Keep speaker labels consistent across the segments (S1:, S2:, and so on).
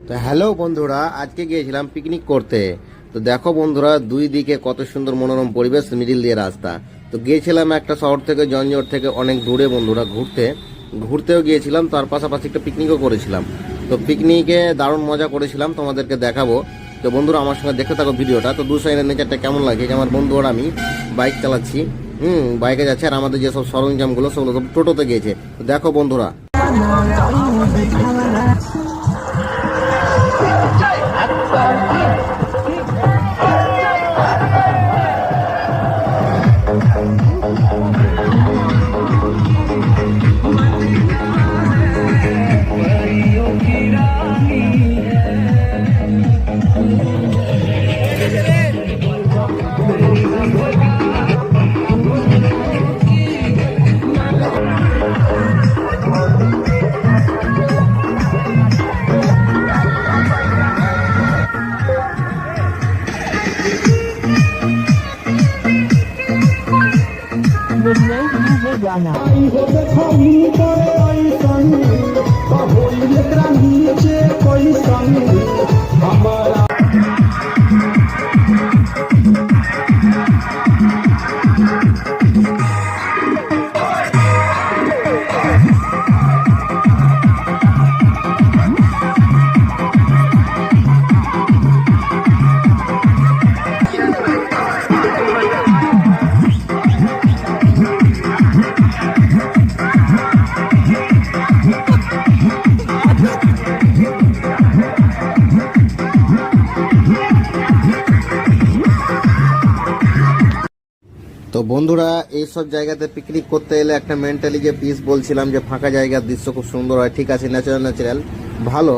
S1: তো হ্যালো বন্ধুরা, আজকে গিয়েছিলাম পিকনিক করতে। তো দেখো বন্ধুরা, দুই দিকে কত সুন্দর মনোরম পরিবেশ, মিডিল দিয়ে রাস্তা। তো গিয়েছিলাম একটা শহর থেকে, জঞ্জট থেকে অনেক দূরে বন্ধুরা, ঘুরতেও গিয়েছিলাম, তার পাশাপাশি একটা পিকনিকও করেছিলাম। তো পিকনিকে দারুণ মজা করেছিলাম, তোমাদেরকে দেখাবো। তো বন্ধুরা আমার সঙ্গে দেখতে থাকো ভিডিওটা। তো দু সাইডের নেচারটা কেমন লাগে, যে আমার বন্ধু আর আমি বাইক চালাচ্ছি, বাইকে যাচ্ছে, আর আমাদের যেসব সরঞ্জামগুলো সেগুলো সব টোটোতে গিয়েছে। তো দেখো বন্ধুরা। তো বন্ধুরা, এইসব জায়গাতে পিকনিক করতে এলে একটা মেন্টালি যে পিস বলছিলাম, যে ফাঁকা জায়গার দৃশ্য খুব সুন্দর হয়, ঠিক আছে, ন্যাচারাল ভালো।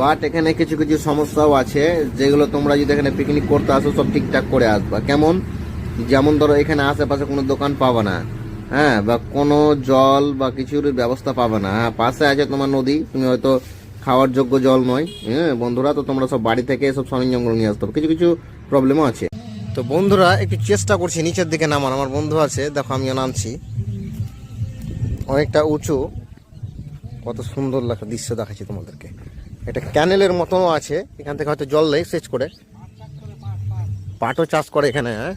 S1: বাট এখানে কিছু কিছু সমস্যাও আছে, যেগুলো তোমরা যদি এখানে পিকনিক করতে আসো সব ঠিকঠাক করে আসবা। কেমন? যেমন ধরো, এখানে আশেপাশে কোনো দোকান পাবা না, হ্যাঁ, বা কোনো জল বা কিছুর ব্যবস্থা পাবে না। হ্যাঁ, পাশে আছে তোমার নদী, তুমি হয়তো খাওয়ার যোগ্য জল নয়। হ্যাঁ বন্ধুরা, তো তোমরা সব বাড়ি থেকে সব সরঞ্জামগুলো নিয়ে আসতে হবে। কিছু কিছু প্রবলেমও আছে। তো বন্ধুরা, একটু চেষ্টা করছি নিচের দিকে নামার। আমার বন্ধু আছে, দেখো আমিও নামছি। অনেকটা উঁচু, কত সুন্দর লাগে দৃশ্য দেখাচ্ছি তোমাদেরকে। এটা ক্যানেলের মতনও আছে, এখান থেকে হয়তো জল দেয় সেচ করে। পাটও চাষ করে এখানে, হ্যাঁ,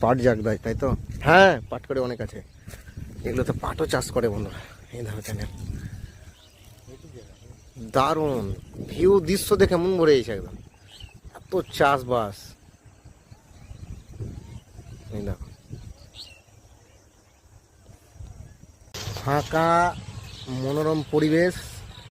S1: পাট জাগ দেয়, তাই তো? হ্যাঁ, পাট করে অনেক আছে, এগুলো তো পাটও চাষ করে বন্ধুরা। এই দেখো ক্যানেল, দারুণ ভিউ, দৃশ্য দেখে মন ভরে গেছে একদম, এত চাষবাস। এই দেখো, ফাঁকা মনোরম পরিবেশ,